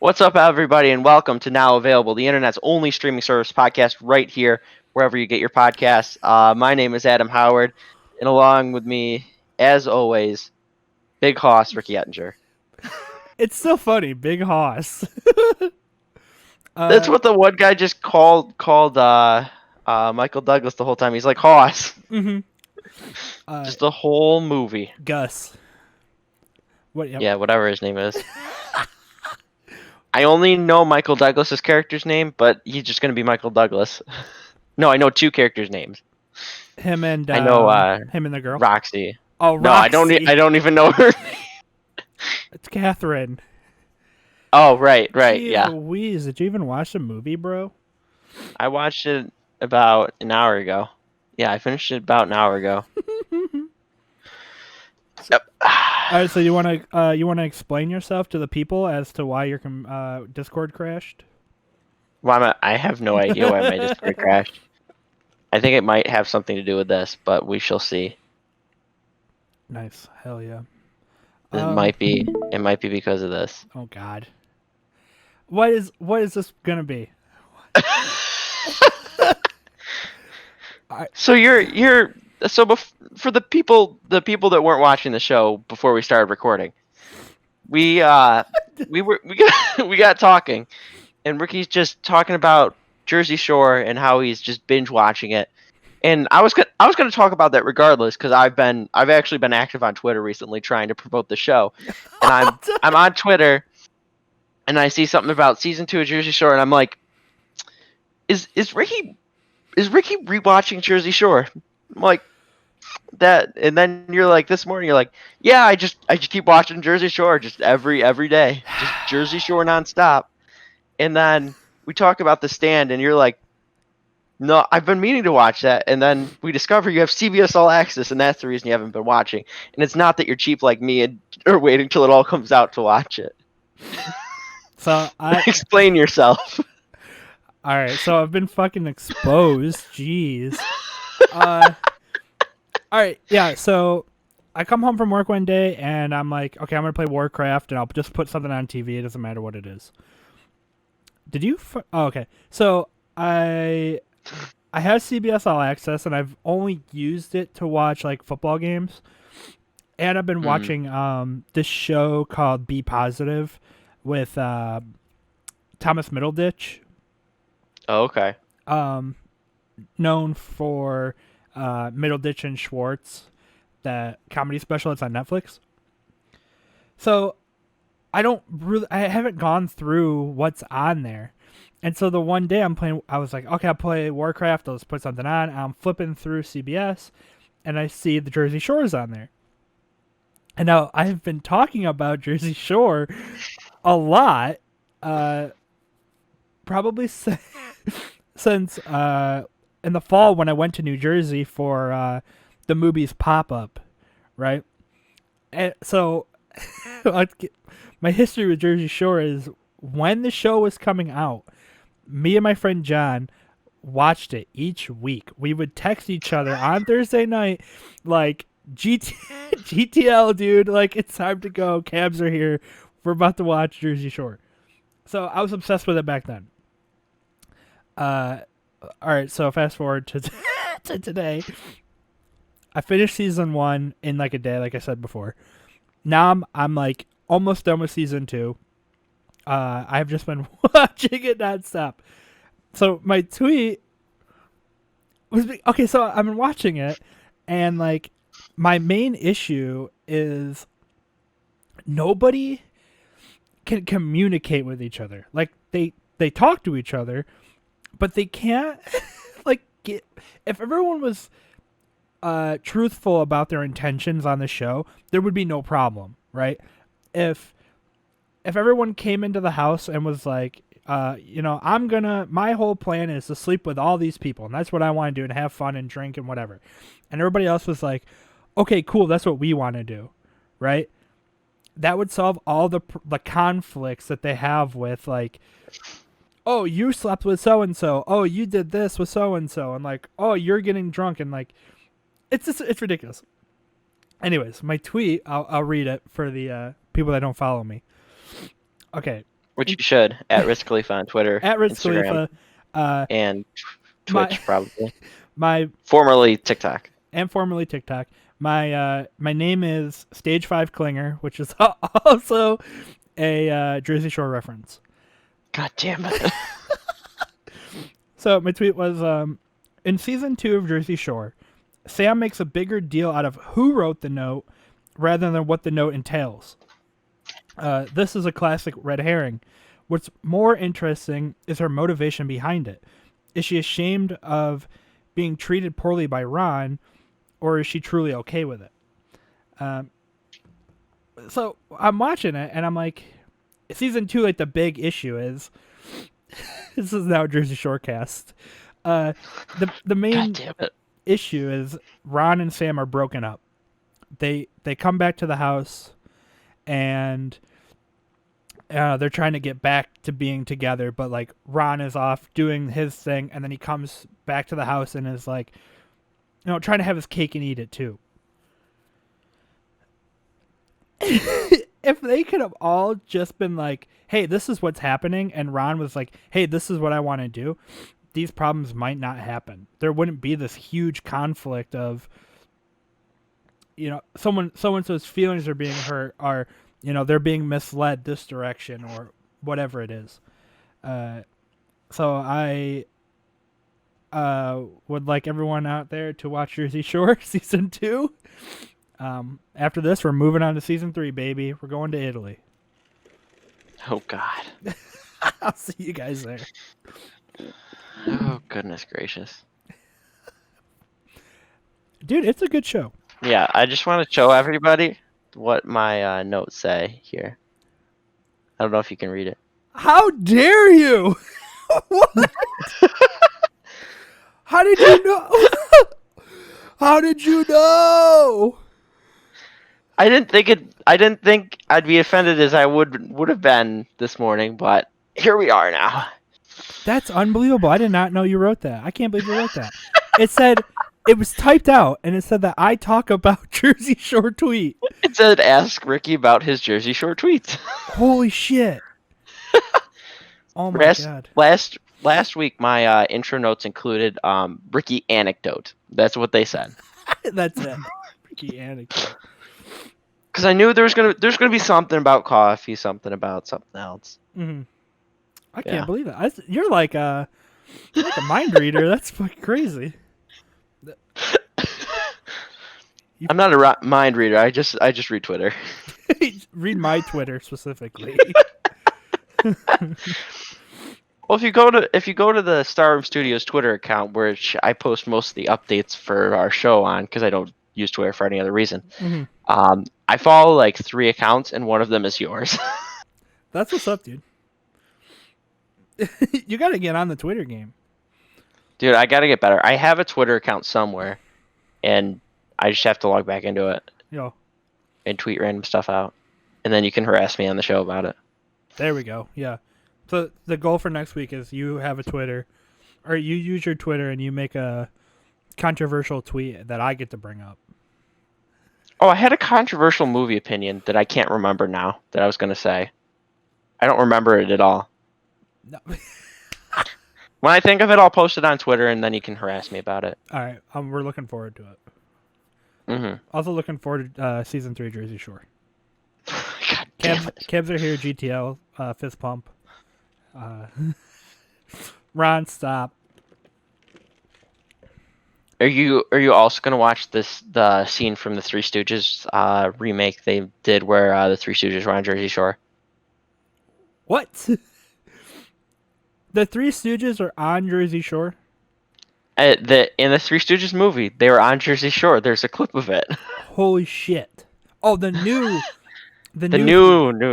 What's up, everybody, and welcome to Now Available, the internet's only streaming service podcast right here, wherever you get your podcasts. My name is Adam Howard, and along with me, as always, Big Hoss, Ricky Ettinger. It's so funny, Big Hoss. That's what the one guy just called Michael Douglas the whole time. He's like Hoss, mhm. just the whole movie. Gus. What? Yep. Yeah, whatever his name is. I only know Michael Douglas's character's name, but he's just gonna be Michael Douglas. No, I know two characters' names. Him and I know him and the girl. Roxy. Oh, No, Roxy. I don't even know her. It's Catherine. Oh, right, Gee yeah. Louise, did you even watch the movie, bro? I watched it about an hour ago. Yeah, I finished it about an hour ago. Yep. All right, so you wanna explain yourself to the people as to why your Discord crashed? I have no idea why my Discord crashed. I think it might have something to do with this, but we shall see. Nice, hell yeah. It might be because of this. Oh God. What is this gonna be? So for the people that weren't watching the show before we started recording, we got talking, and Ricky's just talking about Jersey Shore and how he's just binge watching it. And I was gonna talk about that regardless, because I've actually been active on Twitter recently trying to promote the show, and I'm on Twitter, and I see something about season 2 of Jersey Shore, and I'm like, is Ricky rewatching Jersey Shore? I'm like, that, and then you're like, this morning you're like, yeah, I just keep watching Jersey Shore just every day, just Jersey Shore nonstop. And then we talk about The Stand, and you're like, no, I've been meaning to watch that, and then we discover you have CBS All Access, and that's the reason you haven't been watching. And it's not that you're cheap like me and are waiting till it all comes out to watch it. So Explain yourself. All right, so I've been fucking exposed. Jeez. All right, yeah. So I come home from work one day and I'm like, okay, I'm gonna play Warcraft, and I'll just put something on TV. It doesn't matter what it is. Did you? Oh, okay. So I have CBS All Access, and I've only used it to watch like football games. And I've been watching this show called Be Positive with Thomas Middleditch. Oh, okay. Known for Middleditch and Schwartz, that comedy special that's on Netflix. So I haven't gone through what's on there. And so the one day I was like, okay, I'll play Warcraft, I'll just put something on. I'm flipping through CBS, and I see the Jersey Shore's on there. And now I've been talking about Jersey Shore a lot, probably since in the fall when I went to New Jersey for the movies pop-up, right? And so my history with Jersey Shore is when the show was coming out, me and my friend John watched it each week. We would text each other on Thursday night like, GTL, dude, like, it's time to go. Cabs are here. We're about to watch Jersey Shore. So I was obsessed with it back then. All right, so fast forward to to today. I finished season 1 in like a day, like I said before. Now I'm like almost done with season 2. I've just been watching it nonstop. So my tweet was, okay, so I've been watching it, and like my main issue is nobody can communicate with each other. Like they talk to each other, but they can't like get, if everyone was truthful about their intentions on the show, there would be no problem, right? If everyone came into the house and was like, my whole plan is to sleep with all these people, and that's what I want to do, and have fun and drink and whatever. And everybody else was like, okay, cool, that's what we want to do, right? That would solve all the conflicts that they have with, like, oh, you slept with so-and-so, oh, you did this with so-and-so, and like, oh, you're getting drunk, and like, it's ridiculous. Anyways, my tweet, I'll read it for the people that don't follow me. Okay, Which you should, at Riz Khalifa on Twitter, At Rich Instagram, Khalifa, and my Twitch, probably. my Formerly TikTok. and formerly TikTok. My name is Stage 5 Klinger, which is also a Jersey Shore reference. God damn it. So my tweet was, in season 2 of Jersey Shore, Sam makes a bigger deal out of who wrote the note rather than what the note entails. This is a classic red herring. What's more interesting is her motivation behind it. Is she ashamed of being treated poorly by Ron, or is she truly okay with it? So I'm watching it, and I'm like, season 2, like, the big issue is, this is now Jersey Shore cast. The main God damn it. issue is Ron and Sam are broken up. They come back to the house, and they're trying to get back to being together, but like Ron is off doing his thing, and then he comes back to the house and is like, trying to have his cake and eat it too. If they could have all just been like, hey, this is what's happening, and Ron was like, hey, this is what I want to do, these problems might not happen. There wouldn't be this huge conflict of, someone's feelings are being hurt, or, they're being misled this direction, or whatever it is. So I would like everyone out there to watch Jersey Shore season 2. After this, we're moving on to season 3, baby. We're going to Italy. Oh, God. I'll see you guys there. Oh, goodness gracious. Dude, it's a good show. Yeah, I just want to show everybody what my notes say here. I don't know if you can read it. How dare you? What? How did you know? How did you know? I didn't think I'd be offended as I would have been this morning, but here we are now. That's unbelievable. I did not know you wrote that. I can't believe you wrote that. It said, it was typed out, and it said that I talk about Jersey Shore tweet. It said, ask Ricky about his Jersey Shore tweets. Holy shit. Oh my God. Last week, my intro notes included Ricky anecdote. That's what they said. That's it. Ricky anecdote. Because I knew there's gonna be something about coffee, something about something else. Mm-hmm. I can't believe it. You're like a mind reader. That's fucking crazy. I'm not a mind reader. I just read Twitter. Read my Twitter specifically. Well, if you go to the Star Room Studios Twitter account, which I post most of the updates for our show on, because I don't use Twitter for any other reason. Mm-hmm. I follow like 3 accounts, and one of them is yours. That's what's up, dude. You got to get on the Twitter game. Dude, I got to get better. I have a Twitter account somewhere, and I just have to log back into it. And tweet random stuff out. And then you can harass me on the show about it. There we go. Yeah. So the goal for next week is you have a Twitter, or you use your Twitter and you make a controversial tweet that I get to bring up. Oh, I had a controversial movie opinion that I can't remember now that I was going to say. I don't remember it at all. No. When I think of it, I'll post it on Twitter, and then you can harass me about it. All right. We're looking forward to it. Mm-hmm. Also looking forward to season 3 Jersey Shore. God damn it. Cabs are here. GTL. Fist pump. Ron, stop. Are you also gonna watch the scene from the Three Stooges remake they did where the Three Stooges were on Jersey Shore? What? The Three Stooges are on Jersey Shore? In the Three Stooges movie, they were on Jersey Shore. There's a clip of it. Holy shit! Oh, the new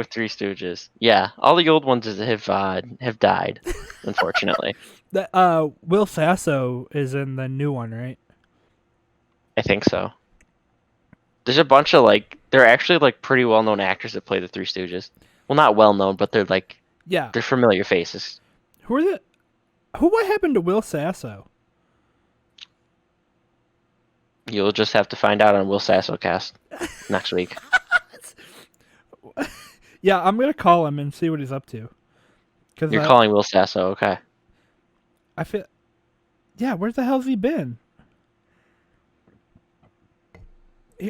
Three Stooges. Yeah, all the old ones have died, unfortunately. Will Sasso is in the new one, right? I think so. There's a bunch of they're actually pretty well known actors that play the Three Stooges. Well, not well known, but they're they're familiar faces. What happened to Will Sasso? You'll just have to find out on Will Sasso Cast next week. Yeah, I'm gonna call him and see what he's up to. Cause You're calling Will Sasso, okay. I feel, yeah. Where the hell's he been?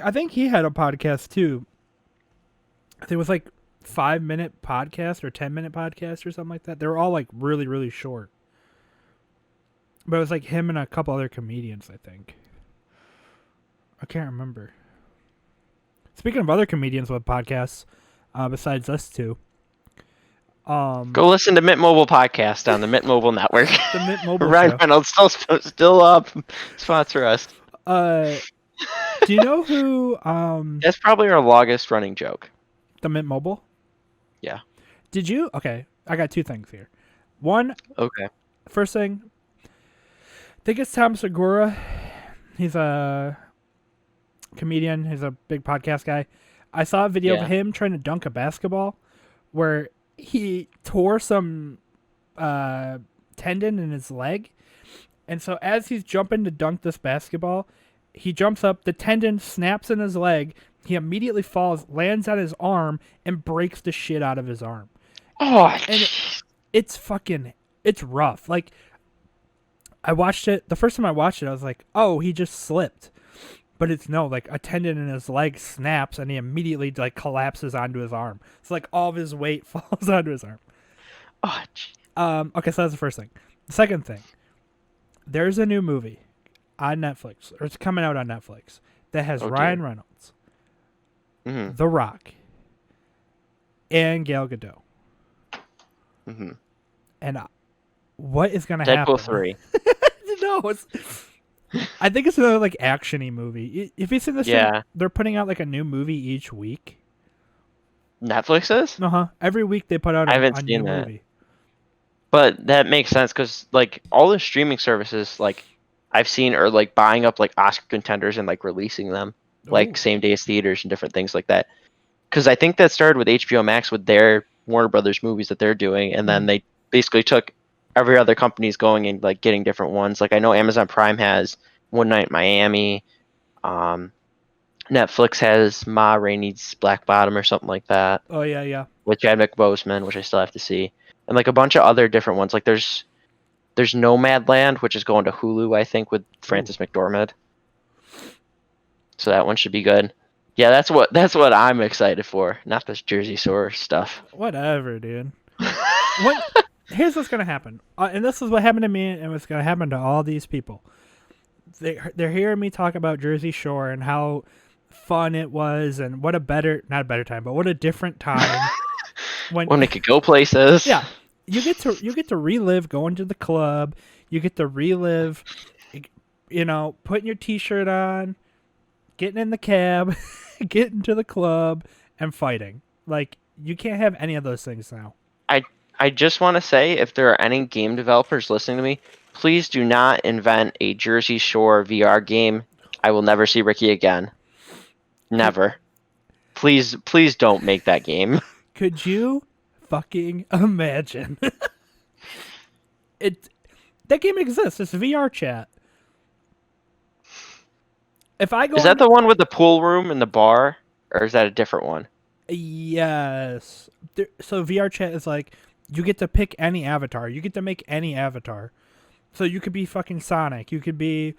I think he had a podcast too. I think it was like 5-minute podcast or 10-minute podcast or something like that. They were all like really, really short. But it was like him and a couple other comedians, I think. I can't remember. Speaking of other comedians with podcasts, besides us two, Go listen to Mint Mobile podcast on the Mint Mobile network. the Mint Mobile Ryan show. Reynolds still up. Sponsor us. Do you know who That's probably our longest running joke. the Mint Mobile? Yeah. Did you? Okay, I got two things here. One, Okay. first thing, I think it's Tom Segura. He's a comedian. He's a big podcast guy. I saw a video Yeah. of him trying to dunk a basketball where he tore some tendon in his leg. And so as he's jumping to dunk this basketball, he jumps up, the tendon snaps in his leg, he immediately falls, lands on his arm, and breaks the shit out of his arm. Oh, And it's rough. Like, I watched it, the first time I watched it, I was like, oh, he just slipped. But it's no, like, a tendon in his leg snaps, and he immediately, like, collapses onto his arm. It's like all of his weight falls onto his arm. oh, Okay, so that's the first thing. The second thing, there's a new movie on Netflix, or it's coming out on Netflix, that has Oh, dear. Ryan Reynolds, Mm-hmm. The Rock, and Gal Gadot. Mm-hmm. And what is going to happen? Deadpool 3. No, I think it's another, like, action-y movie. If you've seen this, Yeah. they're putting out, like, a new movie each week. Netflix is? Uh-huh. Every week they put out I haven't a seen new that. movie. But that makes sense because, like, all the streaming services, like, I've seen are, like, buying up, like, Oscar contenders and, like, releasing them. Like, Ooh. same day as theaters and different things like that. Because I think that started with HBO Max with their Warner Brothers movies that they're doing. And then they basically took every other company's going and, like, getting different ones. Like, I know Amazon Prime has One Night in Miami. Netflix has Ma Rainey's Black Bottom or something like that. Oh, yeah, yeah. With Chadwick Boseman, which I still have to see, and like a bunch of other different ones. Like there's Nomadland, which is going to Hulu, I think, with Frances McDormand. So that one should be good. Yeah, that's what I'm excited for, not this Jersey Shore stuff. Whatever, dude. Here's what's gonna happen, and this is what happened to me, and what's gonna happen to all these people. They're hearing me talk about Jersey Shore and how fun it was, and what a better, not a better time, but what a different time When it could go places. Yeah, you get to relive going to the club. You get to relive, putting your T-shirt on, getting in the cab, getting to the club, and fighting. Like, you can't have any of those things now. I just want to say, if there are any game developers listening to me, please do not invent a Jersey Shore VR game. I will never see Ricky again. Never. Please don't make that game. Could you fucking imagine? That game exists. It's VR chat. If I go, Is that the one with the pool room and the bar, or is that a different one? Yes. So VR chat is like, you get to pick any avatar. You get to make any avatar. So you could be fucking Sonic. You could be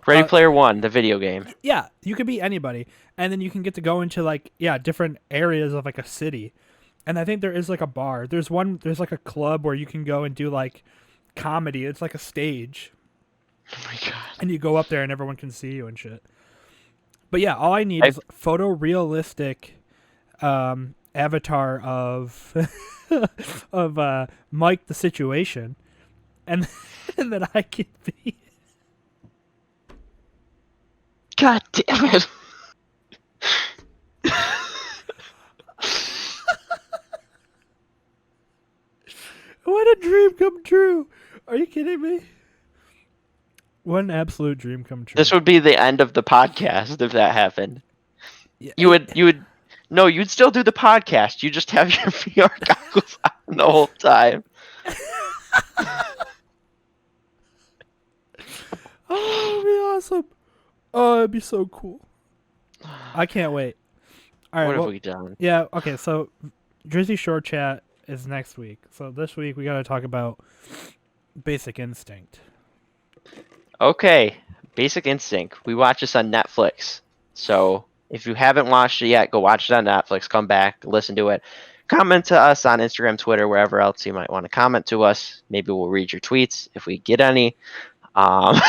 Ready Player One, the video game. Yeah, you could be anybody, and then you can get to go into, like, different areas of, like, a city. And I think there is, like, a bar. There's like a club where you can go and do, like, comedy. It's like a stage, Oh my god. and you go up there and everyone can see you and shit. But yeah, all I need is photorealistic avatar of of Mike the Situation, and then I can be. God damn it. What a dream come true! Are you kidding me? What an absolute dream come true. This would be the end of the podcast if that happened. Yeah, you'd still do the podcast. You just have your VR goggles on the whole time. Oh, it'd be awesome. Oh, it'd be so cool. I can't wait. All right. What Well, have we done? yeah. Okay. So, Jersey Shore chat is next week. So this week we got to talk about Basic Instinct. Okay, Basic Instinct. We watch this on Netflix. So if you haven't watched it yet, go watch it on Netflix. Come back, listen to it. Comment to us on Instagram, Twitter, wherever else you might want to comment to us. Maybe we'll read your tweets if we get any. Um,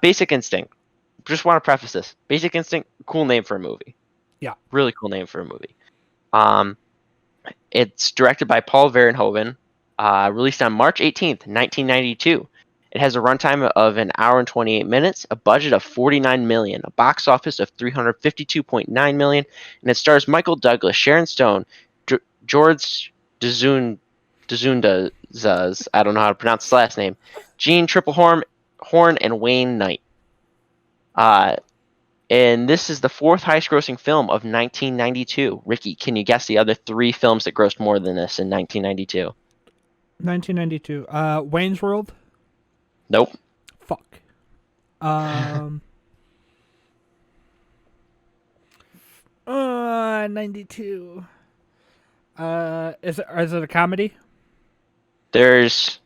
Basic Instinct. Just want to preface this. Basic Instinct, cool name for a movie. Yeah. Really cool name for a movie. It's directed by Paul Verhoeven, released on March 18th, 1992. It has a runtime of an hour and 28 minutes, a budget of $49 million, a box office of $352.9 million, and it stars Michael Douglas, Sharon Stone, George Dzundazas, I don't know how to pronounce his last name, Gene Triplehorn, and Wayne Knight. And this is the fourth highest grossing film of 1992. Ricky, can you guess the other three films that grossed more than this in 1992? 1992. Wayne's World. Nope. Fuck. 92. Is it a comedy? There's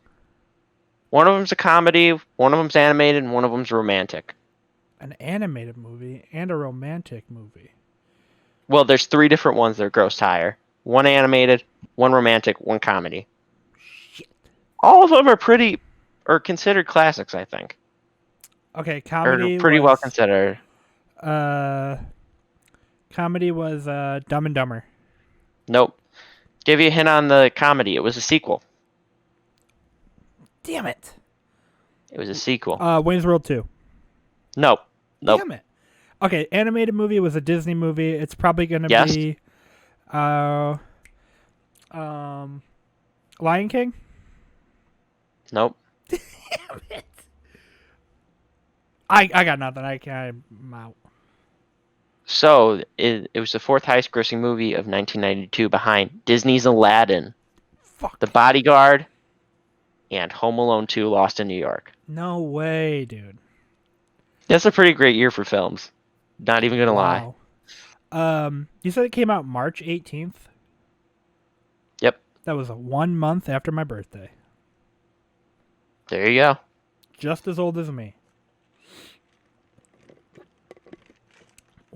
one of them's a comedy, one of them's animated, and one of them's romantic. An animated movie and a romantic movie. Well, there's three different ones that are grossed higher. One animated, one romantic, one comedy. Shit. All of them are considered classics, I think. Okay, comedy. Or pretty well considered. Comedy was Dumb and Dumber. Nope. Give you a hint on the comedy. It was a sequel. Damn it. It was a sequel. Wayne's World 2. Nope. Damn it. Okay, animated movie was a Disney movie. It's probably going to be Lion King? Nope. Damn it. I got nothing. I'm out. So, it was the fourth highest grossing movie of 1992 behind Disney's Aladdin, Fuck. The Bodyguard, and Home Alone 2 Lost in New York. No way, dude. That's a pretty great year for films. Not even gonna lie. You said it came out March 18th? Yep. That was 1 month after my birthday. There you go. Just as old as me.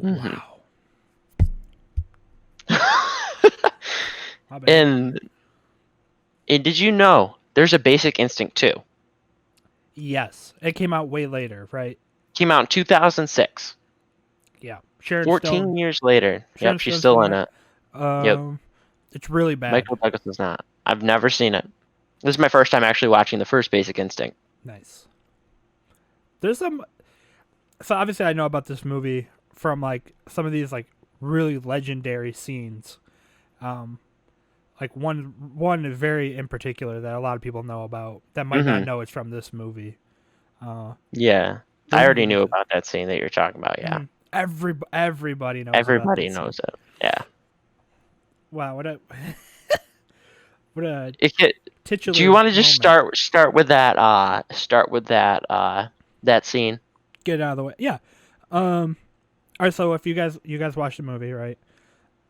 Mm-hmm. Wow. My bad. And did you know there's a Basic Instinct 2? Yes. It came out way later, right? Came out in 2006. Yeah. Sharon 14 Stone. years later. Sharon Yep, she's Stone's still in in it. Yep. It's really bad. Michael Douglas is not. I've never seen it. This is my first time actually watching the first Basic Instinct. Nice. There's some. So obviously, I know about this movie from like some of these like really legendary scenes. Like one is very in particular that a lot of people know about that might not know it's from this movie. Yeah, I already knew about that scene that you're talking about. Yeah, everybody knows. Everybody about that knows scene. it. Yeah. Wow, what a what a titular. Do you want to just moment. start with that? That scene. Get it out of the way. Yeah. All right. So if you guys watched the movie, right?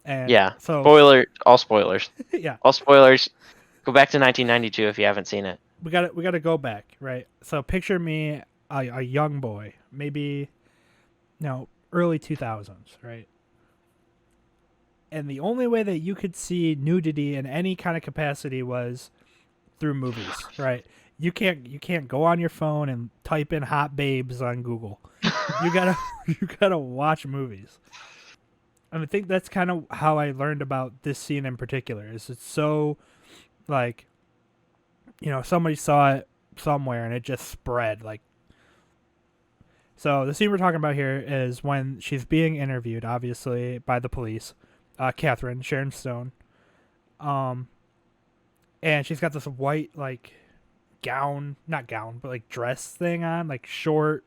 And Yeah. So All spoilers. yeah. All spoilers. Go back to 1992 if you haven't seen it. We got to go back, right? So picture me a young boy, maybe early 2000s, right? And the only way that you could see nudity in any kind of capacity was through movies, right? You can't go on your phone and type in hot babes on Google. You gotta watch movies. And I think that's kind of how I learned about this scene in particular. Is it's so like, somebody saw it somewhere and it just spread like. So the scene we're talking about here is when she's being interviewed, obviously by the police, Catherine Sharon Stone, and she's got this white like not gown, but like dress thing on, like short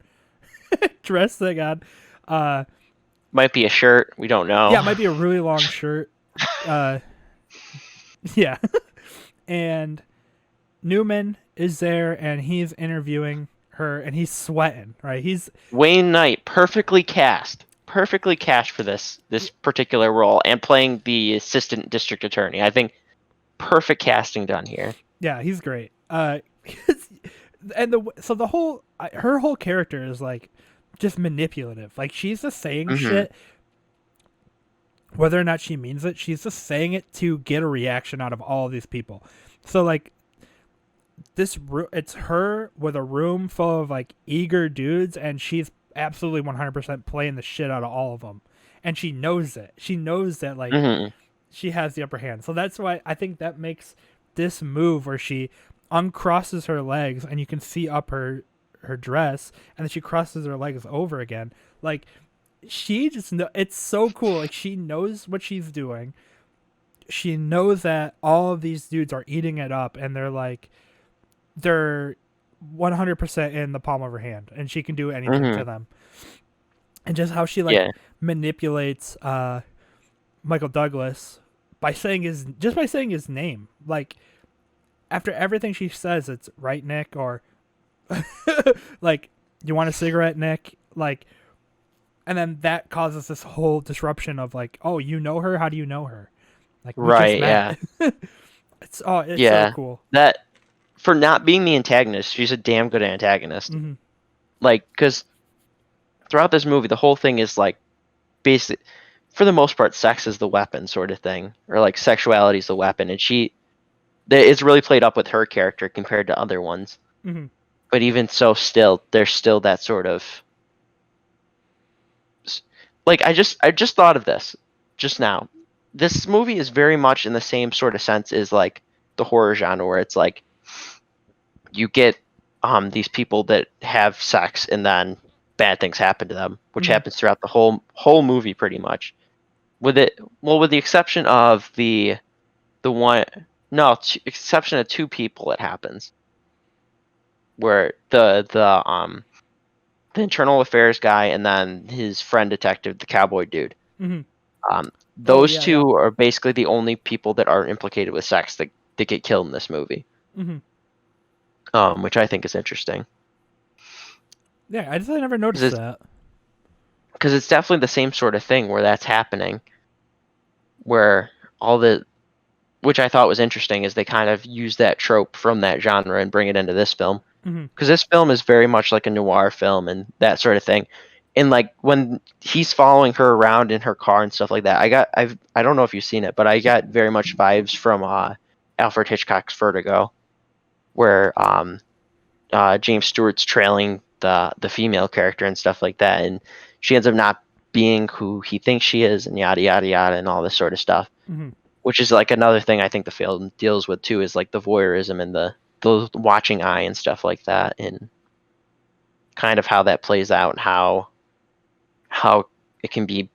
dress thing on. Might be a shirt. We don't know. Yeah, it might be a really long shirt. Yeah. And Newman is there and he's interviewing her and he's sweating, right? He's Wayne Knight, perfectly cast. perfectly cast for this particular role and playing the assistant district attorney. I think perfect casting done here. Yeah, he's great. And the whole her whole character is like just manipulative. Like she's just saying Hmm. shit whether or not she means it. She's just saying it to get a reaction out of all of these people. So like it's her with a room full of like eager dudes, and she's absolutely 100% playing the shit out of all of them, and she knows it. She knows that like Hmm. she has the upper hand. So that's why I think that makes this move where she uncrosses her legs and you can see up her dress, and then she crosses her legs over again. Like she just know, it's so cool. Like she knows what she's doing. She knows that all of these dudes are eating it up, and they're 100% in the palm of her hand, and she can do anything Hmm. to them. And just how she like Yeah. manipulates Michael Douglas by saying his name. Like after everything she says, it's right, Nick, or like, you want a cigarette, Nick? Like, and then that causes this whole disruption of like, oh, you know her? How do you know her? Like we just Right. met. Yeah. It's so Yeah. cool. That for not being the antagonist, she's a damn good antagonist. Hmm. Like, because throughout this movie, the whole thing is like basic. For the most part, sex is the weapon, sort of thing, or like sexuality is the weapon, and it's really played up with her character compared to other ones. Hmm. But even so, still, there's still that sort of like I just thought of this just now. This movie is very much in the same sort of sense as like the horror genre, where it's like you get these people that have sex and then bad things happen to them, which Hmm. happens throughout the whole movie pretty much. With the exception of the one, no, exception of two people, it happens where the internal affairs guy and then his friend detective, the cowboy dude. Hmm. Oh Those yeah, yeah. two are basically the only people that aren't implicated with sex that get killed in this movie, Hmm. which I think is interesting Yeah, I just never noticed because that. it's definitely the same sort of thing where that's happening, where all the which I thought was interesting is they kind of use that trope from that genre and bring it into this film, Hmm. because this film is very much like a noir film and that sort of thing. And like when he's following her around in her car and stuff like that, I don't know if you've seen it, but I got very much vibes from Alfred Hitchcock's Vertigo, where James Stewart's trailing the female character and stuff like that, and she ends up not being who he thinks she is, and yada yada yada, and all this sort of stuff. Hmm. Which is like another thing I think the film deals with too, is like the voyeurism and the watching eye and stuff like that, and kind of how that plays out, and how it can be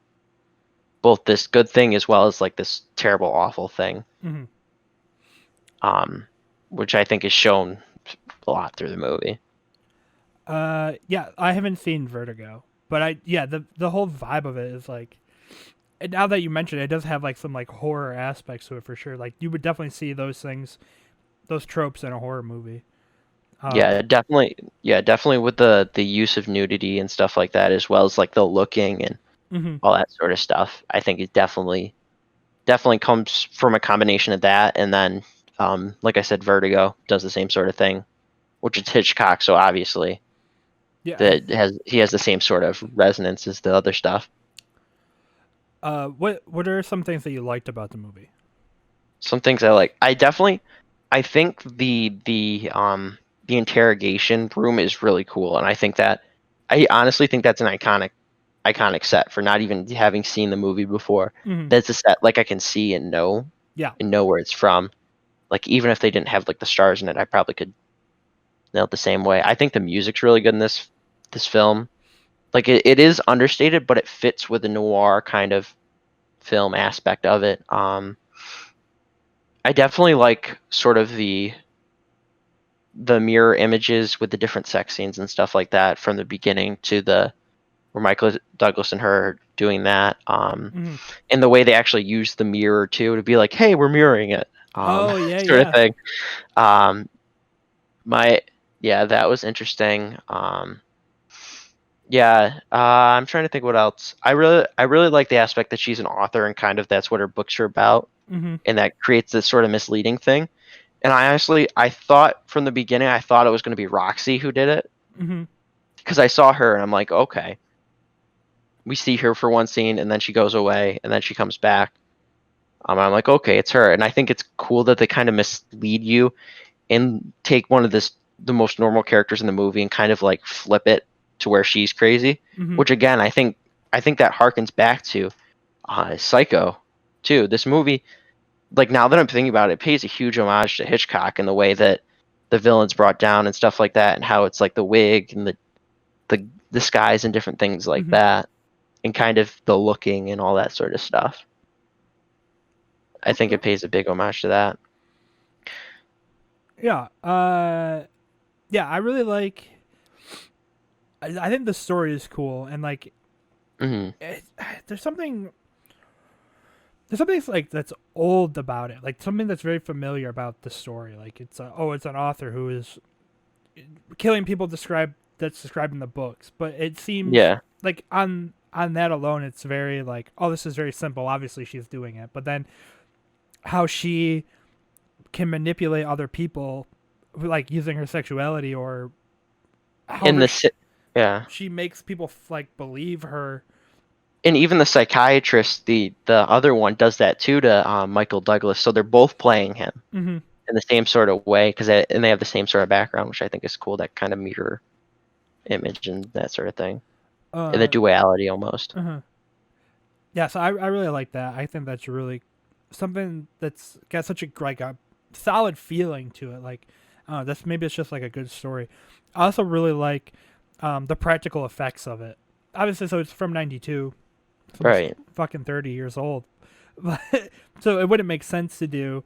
both this good thing as well as like this terrible awful thing, Hmm. um which I think is shown a lot through the movie. Yeah, I haven't seen Vertigo, but the whole vibe of it is like, and now that you mention it, it does have like some like horror aspects to it for sure. Like you would definitely see those things, those tropes in a horror movie. Um, Yeah, definitely with the use of nudity and stuff like that, as well as like the looking and hmm. all that sort of stuff. I think it definitely comes from a combination of that, and then like I said, Vertigo does the same sort of thing, which is Hitchcock, so obviously Yeah. he has the same sort of resonance as the other stuff. What are some things that you liked about the movie? Some things I like. I think the interrogation room is really cool, and I honestly think that's an iconic set for not even having seen the movie before. Hmm. That's a set like I can see Yeah. and know where it's from. Like even if they didn't have like the stars in it, I probably could nail it the same way. I think the music's really good in this film. Like it is understated, but it fits with the noir kind of film aspect of it. I definitely like sort of the mirror images with the different sex scenes and stuff like that from the beginning to the where Michael Douglas and her are doing that. Hmm. And the way they actually use the mirror too to be like, hey, we're mirroring it, Oh yeah, sort of yeah. thing. Um, my yeah, that was interesting. Yeah, I'm trying to think what else. I really like the aspect that she's an author and kind of that's what her books are about, Mm-hmm. and that creates this sort of misleading thing. And I thought from the beginning, I thought it was going to be Roxy who did it Mm-hmm. because I saw her and I'm like, okay, we see her for one scene and then she goes away and then she comes back. I'm like, okay, it's her. And I think it's cool that they kind of mislead you and take one of the most normal characters in the movie and kind of like flip it to where she's crazy. Mm-hmm. Which again, I think that harkens back to Psycho too. This movie, like now that I'm thinking about it, it pays a huge homage to Hitchcock in the way that the villain's brought down and stuff like that, and how it's like the wig and the disguise and different things like Mm-hmm. that, and kind of the looking and all that sort of stuff. I think Okay. it pays a big homage to that. Yeah. Yeah. I really like. I think the story is cool, and like, Hmm. it, there's something. There's something like that's old about it, like something that's very familiar about the story. Like it's an author who is killing people that's described in the books, but it seems Yeah. like on that alone, it's very like, oh, this is very simple. Obviously, she's doing it, but then how she can manipulate other people, like using her sexuality or In however the yeah, she makes people like believe her. and even the psychiatrist, the other one, does that too to Michael Douglas. So they're both playing him Mm-hmm. in the same sort of way and they have the same sort of background, which I think is cool. That kind of mirror image and that sort of thing, and the Uh, duality almost. uh Yeah, so I really like that. I think that's really something that's got such a solid feeling to it. Like, that's maybe it's just like a good story. I also really like the practical effects of it. Obviously, so it's from '92. It's almost Right. fucking 30 years old. But so it wouldn't make sense to do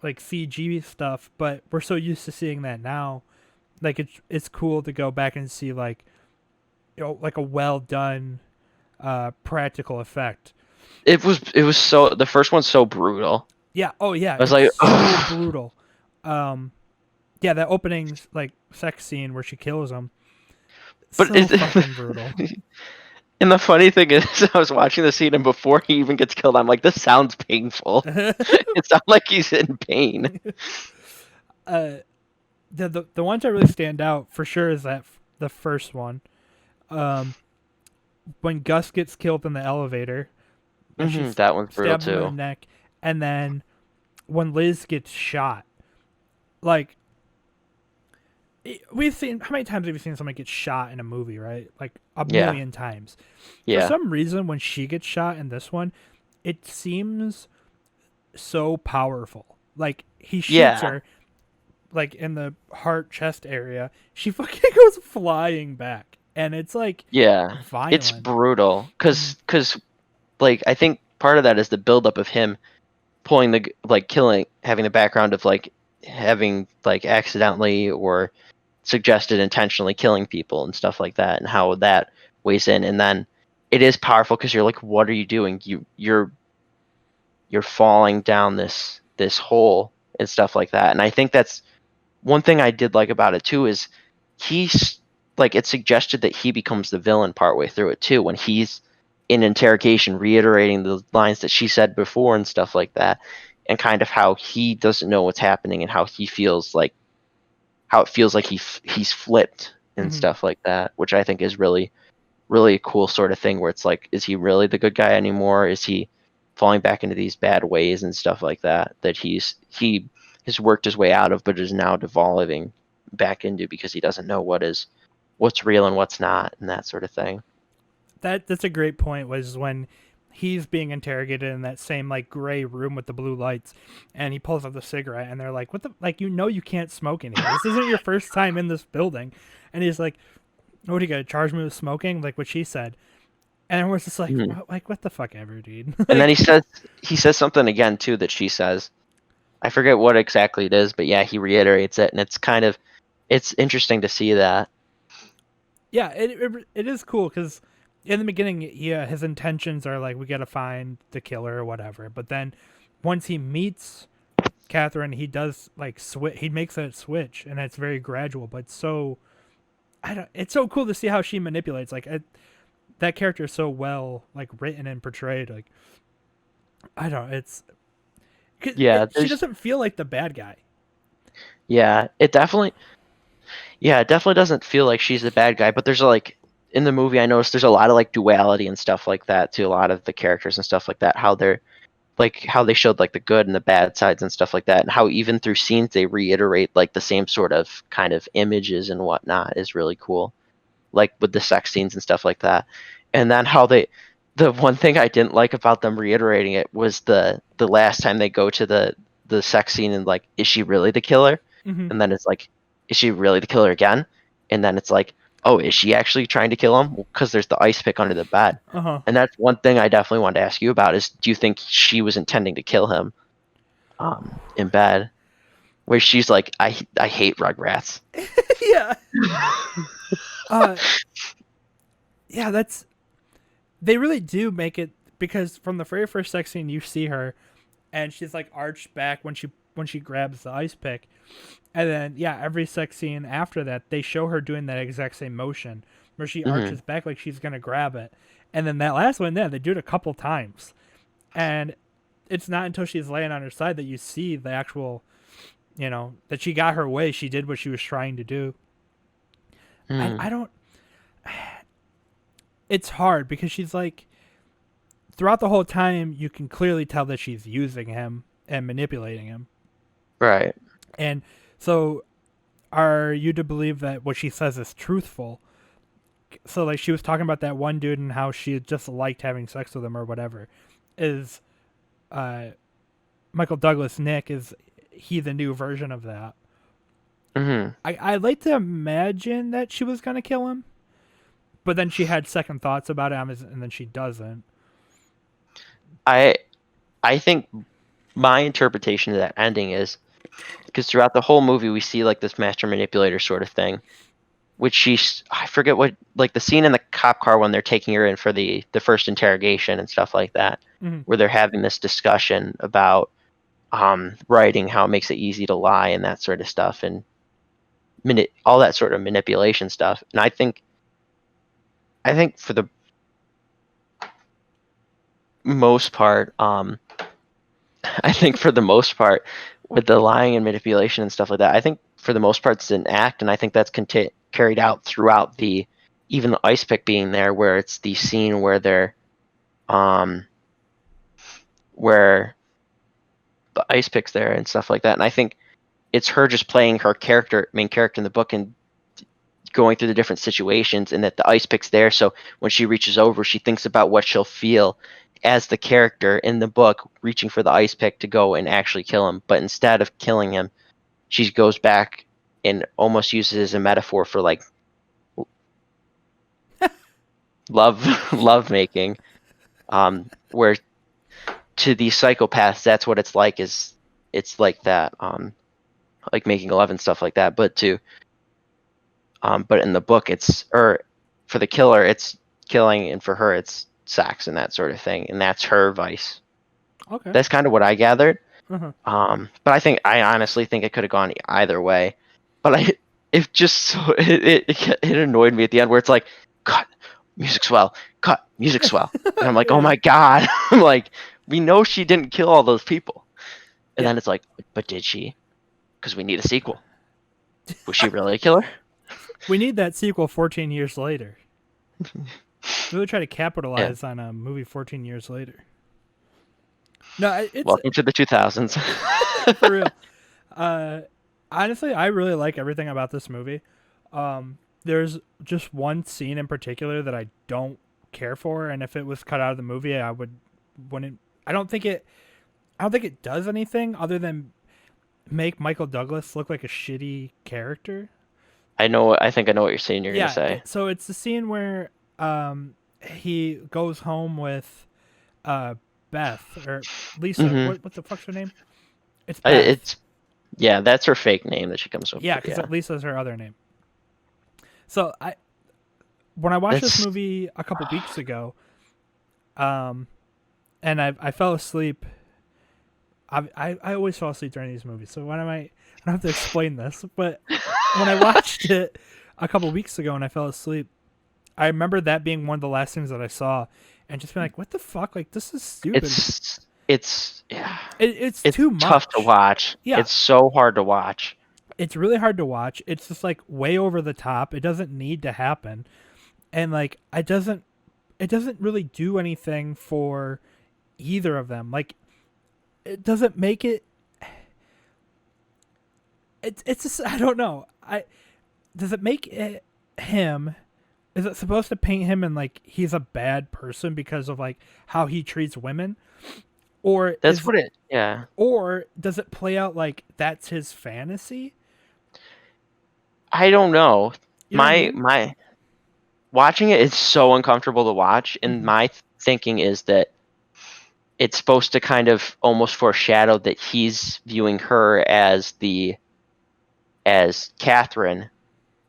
like CG stuff, but we're so used to seeing that now. Like it's cool to go back and see like, like a well done practical effect. It was so the first one's so brutal. Yeah. Oh yeah. I was It's like, so brutal. Um. Yeah, that opening like sex scene where she kills him. but So fucking brutal. and the funny thing is, I was watching the scene and before he even gets killed, I'm like, this sounds painful. It sounds like he's in pain. uh, the ones that really stand out for sure is the first one. Um, when Gus gets killed in the elevator, and she That one's brutal stabs him in the too. neck, and then when Liz gets shot, like we've seen how many times have you seen somebody get shot in a movie, right? Like a Yeah, million times. For yeah, some reason, when she gets shot in this one, it seems so powerful. Like he shoots yeah, her, like in the heart chest area, she fucking goes flying back, and it's like yeah. It's violent. brutal Mhm. because like I think part of that is the buildup of him pulling like killing, having the background of like having like accidentally or suggested intentionally killing people and stuff like that, and how that weighs in. And then it is powerful because you're like, what are you doing? You're falling down this hole and stuff like that. And I think that's one thing I did like about it too is he's like it suggested that he becomes the villain partway through it too when he's in interrogation reiterating the lines that she said before and stuff like that, and kind of how he doesn't know what's happening and how he feels like how it feels like he's flipped and Mhm. stuff like that, which I think is really a cool sort of thing where it's like, is he really the good guy anymore? Is he falling back into these bad ways and stuff like that that he has worked his way out of, but is now devolving back into because he doesn't know what's real and what's not and that sort of thing. That's a great point. Was when he's being interrogated in that same like gray room with the blue lights, and he pulls out the cigarette, and they're like, "What the like? You can't smoke in here. This isn't your first time in this building." And he's like, "What, are you gonna charge me with smoking?" Like what she said. And we're just like, Mhm. what the fuck ever, dude. And then Like, he says something again too that she says. I forget what exactly it is, but yeah, he reiterates it, and it's interesting to see that. yeah, it is cool because in the beginning, yeah, his intentions are like we gotta find the killer or whatever. But then once he meets Catherine, he does like switch. He makes that switch, and it's very gradual, but so I don't. It's so cool to see how she manipulates. Like that character is so well like written and portrayed. Like I don't. It's 'cause Yeah, she there's doesn't feel like the bad guy. yeah, it definitely doesn't feel like she's the bad guy, but there's like in the movie I noticed there's a lot of like duality and stuff like that to a lot of the characters and stuff like that. How they're like how they showed like the good and the bad sides and stuff like that, and how even through scenes they reiterate like the same sort of kind of images and whatnot is really cool. Like with the sex scenes and stuff like that. And then how they the one thing I didn't like about them reiterating it was the last time they go to the sex scene and like, is she really the killer? Hmm. And then it's like, is she really the killer again? And then it's like, oh, is she actually trying to kill him? Because there's the ice pick under the bed. Uh huh. And that's one thing I definitely wanted to ask you about is do you think she was intending to kill him in bed? Where she's like, I hate Rugrats. Yeah. Uh. Yeah. That's. They really do make it because from the very first sex scene you see her, and she's like arched back when she grabs the ice pick, and then yeah, every sex scene after that they show her doing that exact same motion where she Hmm. arches back like she's gonna grab it, and then that last one, yeah, they do it a couple times, and it's not until she's laying on her side that you see the actual, that she got her way. She did what she was trying to do. Hmm. I don't. It's hard because she's like throughout the whole time you can clearly tell that she's using him and manipulating him. Right. And so are you to believe that what she says is truthful? So like she was talking about that one dude and how she just liked having sex with him or whatever. Is uh Michael Douglas Nick, is he the new version of that? Hmm. I like to imagine that she was gonna kill him, but then she had second thoughts about it and then she doesn't. I I think my interpretation of that ending is because throughout the whole movie we see like this master manipulator sort of thing, which I forget what like the scene in the cop car when they're taking her in for the first interrogation and stuff like that, Mm-hmm. where they're having this discussion about writing, how it makes it easy to lie and that sort of stuff, and all that sort of manipulation stuff. And I think for the most part, I think for the most part, with the lying and manipulation and stuff like that, I think for the most part it's an act, and I think that's carried out throughout even the ice pick being there, where it's the scene where um, where the ice pick's there and stuff like that, and I think it's her just playing her main character in the book, and going through the different situations, and that the ice pick's there, so when she reaches over, she thinks about what she'll feel as the character in the book reaching for the ice pick to go and actually kill him. But instead of killing him, she goes back and almost uses it as a metaphor for like love love making. Where to these psychopaths that's what it's like, is it's like that, like making love and stuff like that. But in the book it's, or for the killer it's killing, and for her it's sex and that sort of thing, and that's her vice. Okay. That's kind of what I gathered. Uh-huh. But I honestly think it could have gone either way. But it just so it annoyed me at the end where it's like, cut, music swell, cut, music swell, and I'm like, oh Yeah. my god, I'm like, we know she didn't kill all those people, and Yeah. then it's like, but did she? Because we need a sequel. Was she really a killer? We need that sequel 14 years later. Really try to Yeah. capitalize on a movie 14 years later. No, it's Welcome to the 2000s. for real. Uh, Honestly, I really like everything about this movie. There's just one scene in particular that I don't care for, and if it was cut out of the movie, wouldn't. I don't think it does anything other than make Michael Douglas look like a shitty character. I think I know what you're saying. You're gonna Yeah, say. so it's the scene where he goes home with uh Beth or Lisa. Hmm. What the fuck's her name? It's Beth. It's yeah, that's her fake name that she comes up Yeah, with. because Yeah, Lisa's her other name. So when I watched this it's movie a couple weeks ago, um, and I fell asleep. I always fall asleep during these movies, so why am I don't have to explain this. But when I watched it, a couple weeks ago when I fell asleep. I remember that being one of the last things that I saw, and just being like, "What the fuck? Like, this is stupid. It's yeah, It's it's too tough to much." watch. Yeah, It's so hard to watch. it's really hard to watch. It's just like way over the top. It doesn't need to happen, and like it doesn't really do anything for either of them. Like, it doesn't make it. It's just, I don't know. I Does it make it him? Is it supposed to paint him in like he's a bad person because of like how he treats women, or That's what it. Yeah, or does it play out like that's his fantasy? I don't know. You know what I My mean? my watching it is so uncomfortable to watch, and Hmm. my thinking is that it's supposed to kind of almost foreshadow that he's viewing her as Catherine.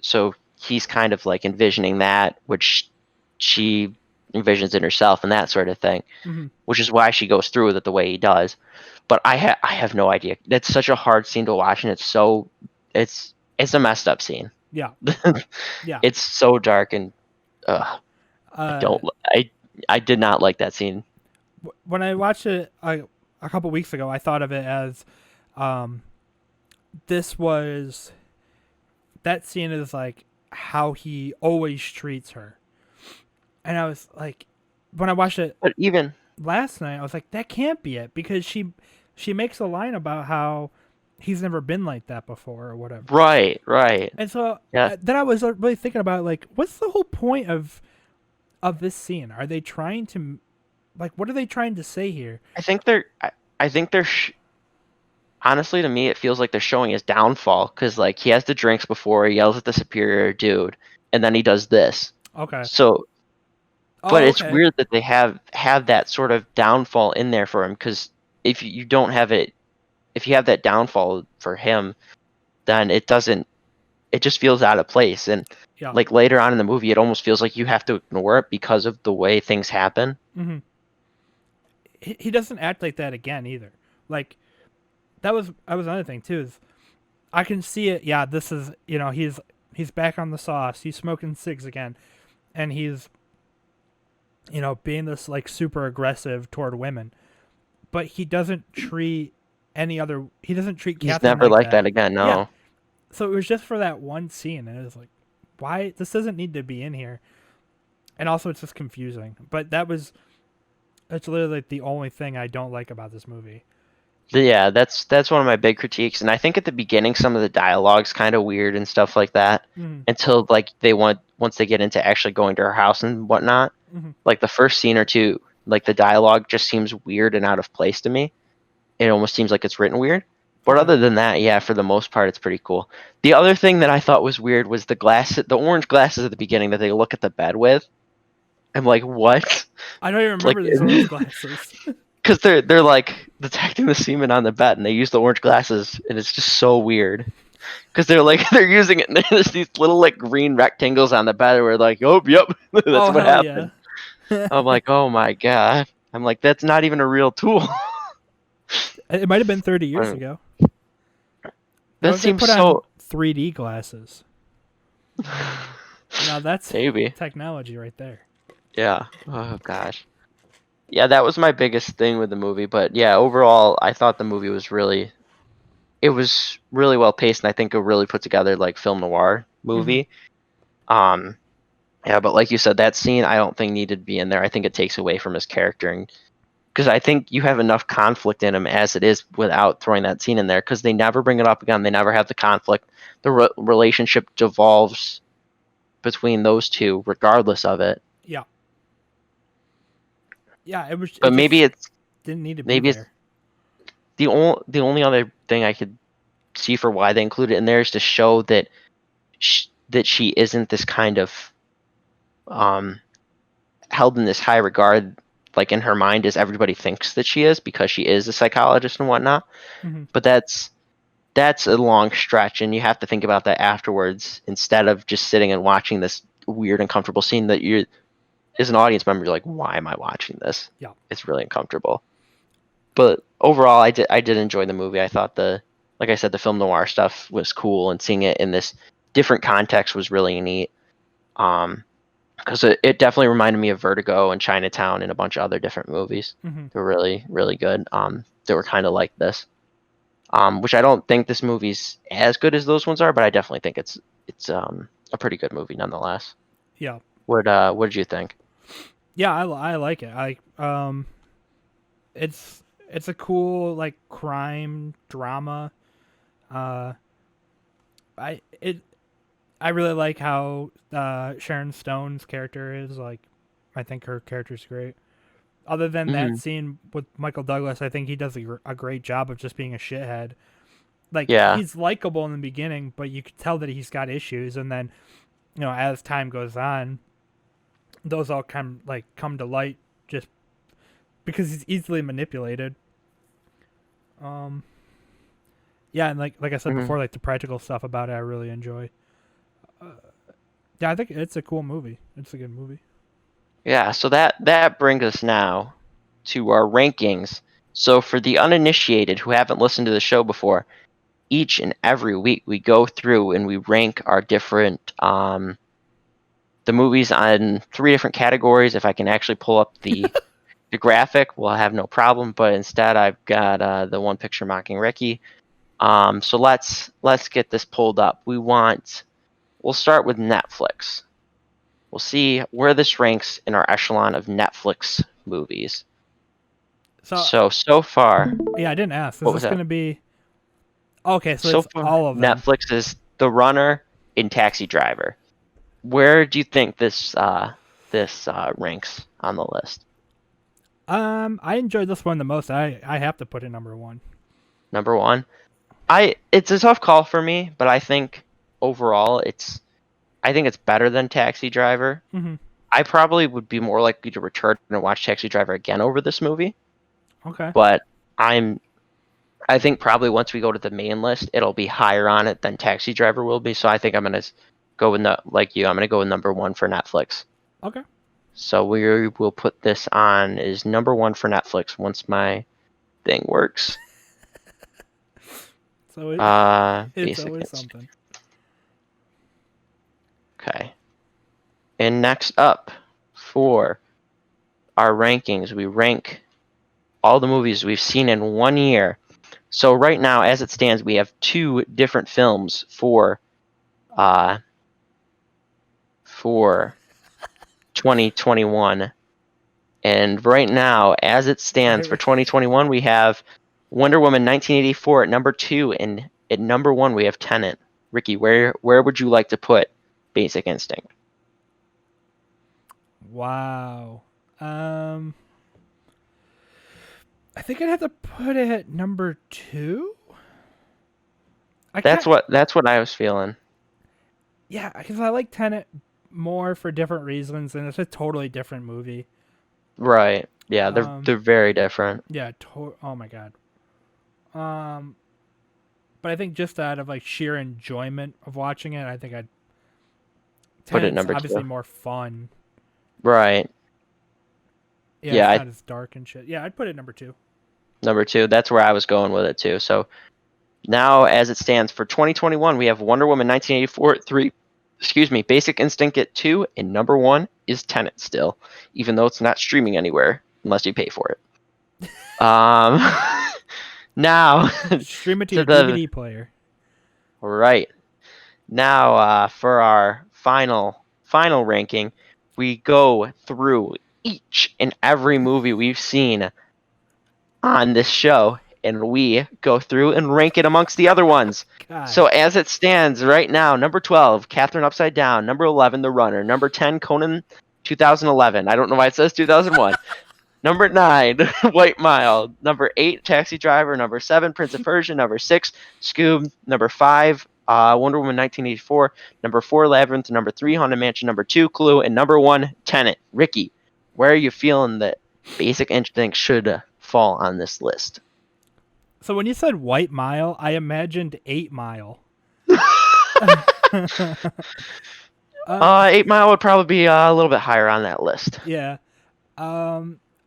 So he's kind of like envisioning that, which she envisions in herself and that sort of thing, Hmm. which is why she goes through with it the way he does. But I have no idea. That's such a hard scene to watch, and it's a messed up scene. Yeah, yeah. It's so dark, and I Uh, don't I I did not like that scene. when I watched it a couple weeks ago, I thought of it as, um, this was that scene is like how he always treats her, and I was like, when I watched it But even last night, I was like, that can't be it because she makes a line about how he's never been like that before or whatever. right, And so yeah. then I was really thinking about like, what's the whole point of this scene? Are they trying to like what are they trying to say here? I think they're honestly, to me, it feels like they're showing his downfall because like he has the drinks before, he yells at the superior dude, and then he does this. Okay. So, but Oh, it's okay. weird that they have that sort of downfall in there for him because if you don't have it, if you have that downfall for him, then it doesn't. It just feels out of place, and Yeah. like later on in the movie, it almost feels like you have to ignore it because of the way things happen. Hmm. He doesn't act like that again either. Like that was another thing too. Is I can see it. Yeah, this is he's back on the sauce. He's smoking cigs again, and he's being this like super aggressive toward women. But he doesn't treat he doesn't treat He's Catherine never like like that. that again. Yeah. No. So it was just for that one scene, and it was like, why this doesn't need to be in here. And also, it's just confusing. But it's literally like the only thing I don't like about this movie. Yeah, that's one of my big critiques, and I think at the beginning some of the dialogue's kind of weird and stuff like that. Hmm. Until like once they get into actually going to her house and whatnot, Hmm. like the first scene or two, like the dialogue just seems weird and out of place to me. It almost seems like it's written weird. But Okay. other than that, yeah, for the most part, it's pretty cool. The other thing that I thought was weird was the orange glasses at the beginning that they look at the bed with. I'm like, what? I don't even Like, remember these orange glasses. because they're like detecting the semen on the bed, and they use the orange glasses, and it's just so weird. Because they're like they're using it, and there's these little like green rectangles on the bed where like, oh, yep, that's Oh what hell yeah! happened. I'm like, oh my god. I'm like, that's not even a real tool. It might have been 30 years ago. What That if they seems put on so. 3D glasses? Now that's Maybe. technology right there. Yeah. Oh gosh. Yeah, that was my biggest thing with the movie. But yeah, overall, I thought the movie was really well paced, and I think it really put together like film noir Hmm. movie. Um, yeah, but like you said, that scene I don't think needed to be in there. I think it takes away from his character, and because I think you have enough conflict in him as it is without throwing that scene in there. Because they never bring it up again. They never have the conflict. The relationship devolves between those two, regardless of it. Yeah, yeah. It But just didn't need to be maybe it's there. the only other thing I could see for why they include it in there is to show that that she isn't this kind of um held in this high regard, like in her mind, as everybody thinks that she is, because she is a psychologist and whatnot. Hmm. But that's a long stretch, and you have to think about that afterwards instead of just sitting and watching this weird uncomfortable scene that you, as an audience member, you're like, why am I watching this? Yeah. It's really uncomfortable. But overall, I did enjoy the movie. I thought like I said, the film noir stuff was cool, and seeing it in this different context was really neat. Because it definitely reminded me of Vertigo and Chinatown and a bunch of other different movies. Hmm. They're really, really good. They were kind of like this. Which I don't think this movie's as good as those ones are, but I definitely think it's a pretty good movie nonetheless. Yeah. What did you think? Yeah, I like it. It's a cool like crime drama. Uh, I it I really like how Sharon Stone's character is like. I think her character's great. Other than that Hmm. scene with Michael Douglas, I think he does a great job of just being a shithead. Like Yeah. he's likable in the beginning, but you could tell that he's got issues, and then as time goes on, those all come to light just because he's easily manipulated. Um, yeah, and like I said Hmm. before, like the practical stuff about it, I really enjoy. Uh, yeah, I think it's a cool movie. It's a good movie. Yeah. So that brings us now to our rankings. So for the uninitiated who haven't listened to the show before, each and every week we go through and we rank our different the movies on three different categories. If I can actually pull up the graphic, we'll have no problem. But instead, I've got the One Picture Mocking Ricky. So let's get this pulled up. We'll start with Netflix. We'll see where this ranks in our echelon of Netflix movies. So So far, yeah, I didn't ask. Is what was this that? gonna be okay? So So it's far, all of them. Netflix is The Runner and Taxi Driver. Where do you think this ranks on the list? I enjoyed this one the most. I have to put it number one. Number one. It's a tough call for me, but I think overall I think it's better than Taxi Driver. Hmm. I probably would be more likely to return and watch Taxi Driver again over this movie, Okay. but I'm I think probably once we go to the main list, it'll be higher on it than Taxi Driver will be. So I think I'm gonna go with like you. I'm gonna go with number one for Netflix. Okay. So we will put this on as number one for Netflix once my thing works. So it's Basic always Instinct. something. Okay. And next up for our rankings, we rank all the movies we've seen in 1 year. So right now, as it stands, we have two different films uh for 2021. And right now, as it stands for Sorry. 2021, we have Wonder Woman 1984 at number two, and at number one we have Tenet. Ricky, where would you like to put Basic Instinct? Wow. Um, I think I'd have to put it at number two. I That's can't. what I was feeling. Yeah, because I like Tenet more for different reasons, and it's a totally different movie. Right. Yeah, Um, they're very different. yeah. Oh my god. Um, but I think just out of like sheer enjoyment of watching it, I think I'd. Put it Tenet's number obviously two. more fun. Right. Yeah, Yeah, it's I not as dark and shit. Yeah, I'd put it number two. number two. That's where I was going with it too. So now, as it stands for 2021, we have Wonder Woman 1984 at three. Excuse me, Basic Instinct at two, and number one is Tenet still, even though it's not streaming anywhere unless you pay for it. Now Stream it to to your the DVD player. right now for our final ranking, we go through each and every movie we've seen on this show, and we go through and rank it amongst the other ones. God. So as it stands right now, number 12, Catherine Upside Down. Number 11, The Runner. Number 10, Conan 2011. I don't know why it says 2001. Number 9, White Mile. Number 8, Taxi Driver. Number 7, Prince of Persia. Number 6, Scoob. Number 5, Wonder Woman 1984. Number 4, Labyrinth. Number 3, Haunted Mansion. Number 2, Clue. And number 1, Tenet. Ricky, where are you feeling that Basic Instinct should fall on this list? So when you said White Mile, I imagined 8 Mile. uh, 8 Mile would probably be a little bit higher on that list. yeah.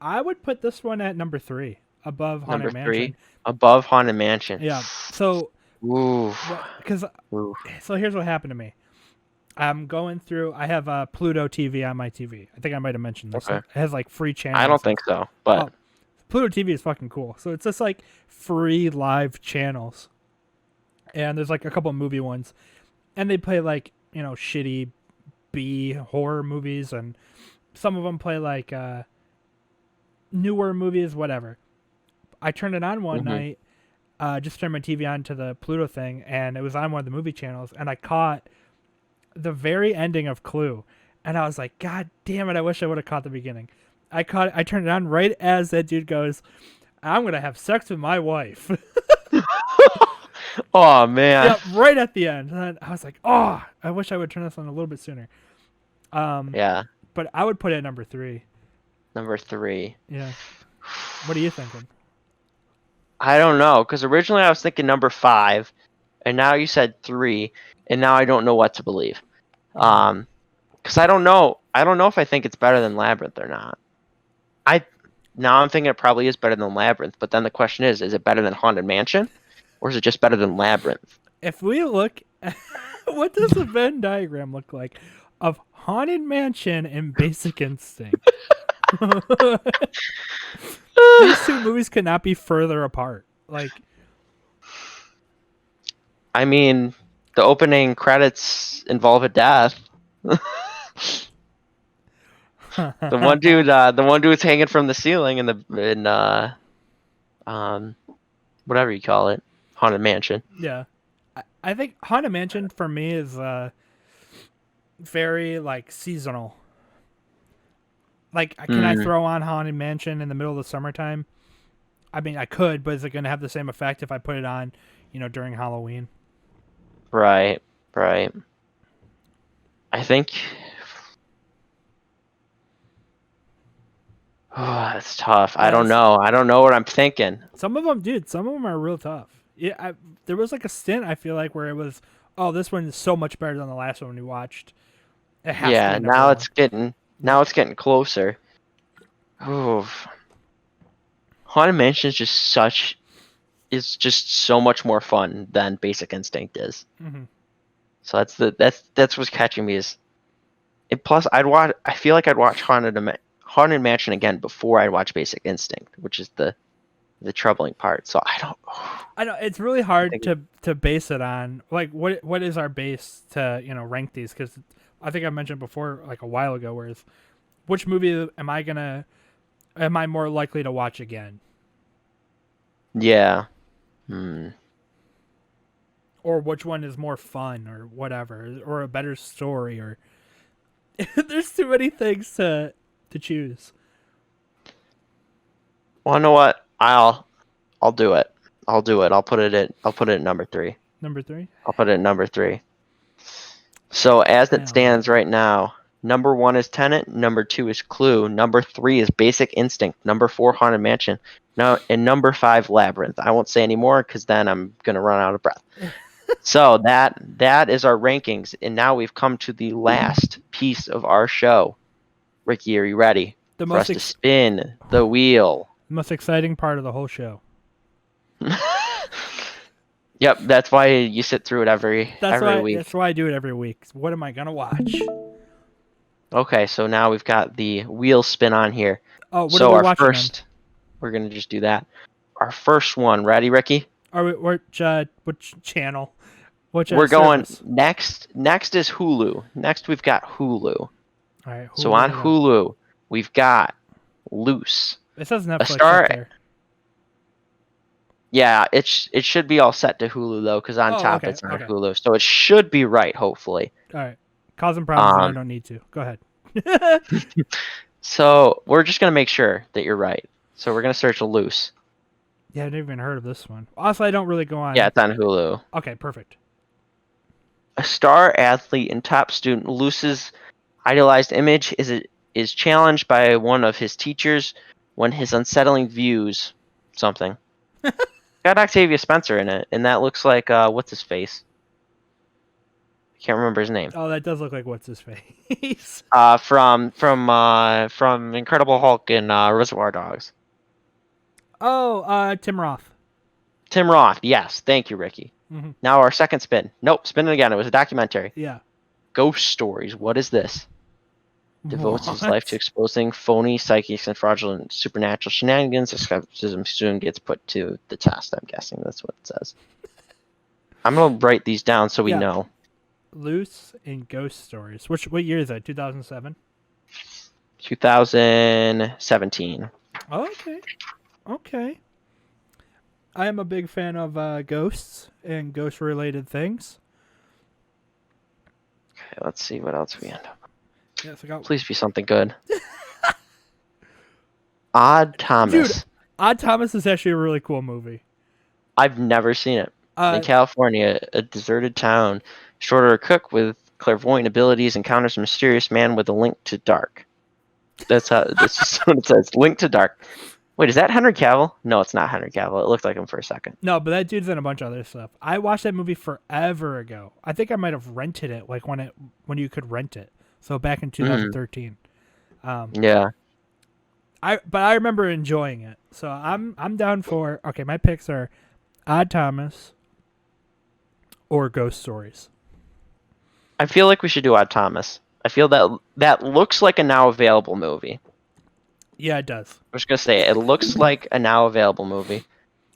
I would put this one at number three, above Number Haunted Mansion. 3, above Haunted Mansion. Yeah. So Ooh. Because Ooh. so here's what happened to me. I'm going through. I have Pluto TV on my TV. I think I might have mentioned this. Okay. It has like free I channels. don't think so, but Oh, Pluto TV is fucking cool. So it's just like free live channels, and there's like a couple of movie ones, and they play like shitty B horror movies, and some of them play like newer movies, whatever. I turned it on one night, just turned my TV on to the Pluto thing, and it was on one of the movie channels, and I caught the very ending of Clue, and I was like, God damn it! I wish I would have caught the beginning. I turned it on right as that dude goes, "I'm gonna have sex with my wife." oh man. Yep, right at the end. And I was like, oh, I wish I would turn this on a little bit sooner. Yeah. But I would put it at number 3. Number 3. Yeah. What are you thinking? I don't know, because originally I was thinking number 5, and now you said 3, and now I don't know what to believe. Because I don't know. I don't know if I think it's better than Labyrinth or not. Now I'm thinking it probably is better than Labyrinth, but then the question is it better than Haunted Mansion, or is it just better than Labyrinth? If we look, what does the Venn diagram look like of Haunted Mansion and Basic Instinct? These two movies could not be further apart. Like, I mean, the opening credits involve a death. The one dude's hanging from the ceiling in whatever you call it, Haunted Mansion. Yeah, I think Haunted Mansion for me is very like seasonal. Like, can I throw on Haunted Mansion in the middle of the summertime? I mean, I could, but is it going to have the same effect if I put it on, during Halloween? Right. I think. Oh, that's tough. I don't know. I don't know what I'm thinking. Some of them, dude. Some of them are real tough. Yeah, there was like a stint I feel like where it was, oh, this one is so much better than the last one we watched. It has Yeah. to be Now one. it's getting closer. Oh. Haunted Mansion is just so much more fun than Basic Instinct is. Mm-hmm. So that's what's catching me is. Plus, I feel like I'd watch Haunted Mansion again before I'd watch Basic Instinct, which is the troubling part. So I know it's really hard to base it on. Like, what is our base to rank these? Because I think I mentioned before, like a while ago, whereas which movie am I more likely to watch again? Yeah. Or which one is more fun, or whatever, or a better story, or there's too many things to choose. Well, you know what? I'll do it. I'll do it. I'll put it at number 3. Number 3. I'll put it at number 3. So as it stands right now, number 1 is Tenet, number 2 is Clue, number 3 is Basic Instinct, number 4 Haunted Mansion, and number 5 Labyrinth. I won't say any more because then I'm gonna run out of breath. So that is our rankings, and now we've come to the last piece of our show. Ricky, are you ready for us to spin the wheel? The most exciting part of the whole show. Yep, that's why you sit through it every week. That's why I do it every week. What am I gonna watch? Okay, so now we've got the wheel spin on here. Oh, what are we watching? We're gonna just do that. Our first one, ready, Ricky? Which channel? We're going next. Next is Hulu. Next we've got Hulu. All right. So on Hulu, we've got Loose. It says Netflix up there. Yeah, it should be all set to Hulu though, because on top it's on Hulu, so it should be right. Hopefully. All right. Causing problems when I don't need to. Go ahead. So we're just gonna make sure that you're right. So we're gonna search Loose. Yeah, I've never even heard of this one. Also, I don't really go on. Yeah, it's on Hulu. Okay, perfect. A star athlete and top student, Loose's idealized image is challenged by one of his teachers when his unsettling views something. Got Octavia Spencer in it, and that looks like what's his face? I can't remember his name. Oh, that does look like what's his face. From Incredible Hulk and Reservoir Dogs. Oh, Tim Roth. Tim Roth, yes. Thank you, Ricky. Mhm. Now our second spin. Nope, spin it again. It was a documentary. Yeah. Ghost Stories. What is this? Devotes his life to What? exposing phony, psychics, and fraudulent supernatural shenanigans. The skepticism soon gets put to the test. I'm guessing that's what it says. I'm gonna write these down so we Yeah. know. Loose in Ghost Stories. What year is that? 2007. 2017. Okay. Okay. I am a big fan of ghosts and ghost related things. Okay, let's see what else we end up. Yes, I got. Please be something good. Odd Thomas. Dude, Odd Thomas is actually a really cool movie. I've never seen it. In California, a deserted town, Shorter cook with clairvoyant abilities encounters a mysterious man with a link to dark. That's just what it says. Link to dark. Wait, is that Henry Cavill? No, it's not Henry Cavill. It looked like him for a second. No, but that dude's in a bunch of other stuff. I watched that movie forever ago. I think I might have rented it, like when you could rent it. So back in 2013. Yeah. But I remember enjoying it. So I'm down for. Okay, my picks are Odd Thomas or Ghost Stories. I feel like we should do Odd Thomas. I feel that looks like a now available movie. Yeah, it does. I'm just gonna say it looks like a now available movie.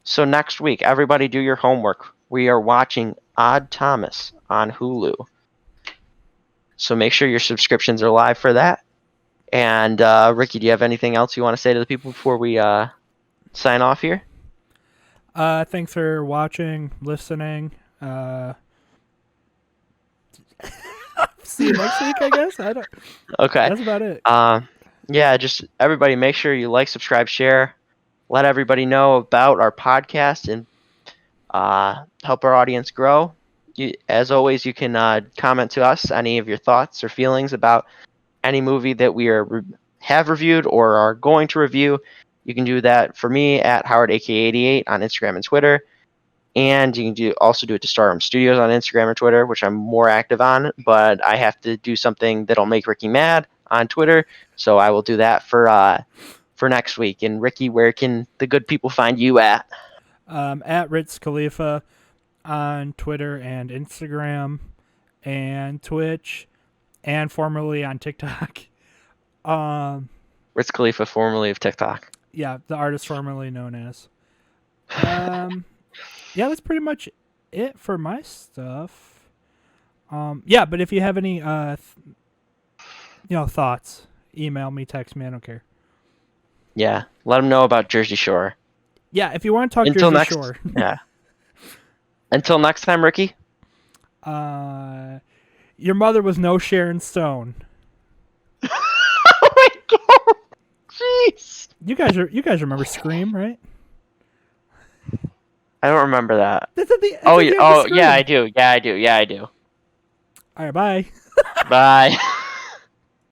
So next week, everybody do your homework. We are watching Odd Thomas on Hulu. So make sure your subscriptions are live for that. And Ricky, do you have anything else you want to say to the people before we sign off here? Thanks for watching, listening. See you next week, I guess. I don't. Okay. That's about it. Yeah, just everybody make sure you like, subscribe, share, let everybody know about our podcast, and help our audience grow. As always, you can comment to us any of your thoughts or feelings about any movie that we have reviewed or are going to review. You can do that for me at Howard AK88 on Instagram and Twitter. And you can also do it to Star Room Studios on Instagram or Twitter, which I'm more active on, but I have to do something that'll make Ricky mad on Twitter, so I will do that for next week. And Ricky, where can the good people find you at? At Ritz Khalifa on Twitter and Instagram and Twitch and formerly on TikTok. Ritz Khalifa, formerly of TikTok. Yeah, the artist formerly known as. Yeah, that's pretty much it for my stuff. Yeah, but if you have any thoughts, email me, text me, I don't care. Yeah, let them know about Jersey Shore. Yeah, if you want to talk Jersey Shore. Yeah. Until next time, Ricky. Your mother was no Sharon Stone. Oh my god! Jeez. You guys remember Scream, right? I don't remember that. That's at the yeah, I do. Yeah, I do. All right, bye. Bye.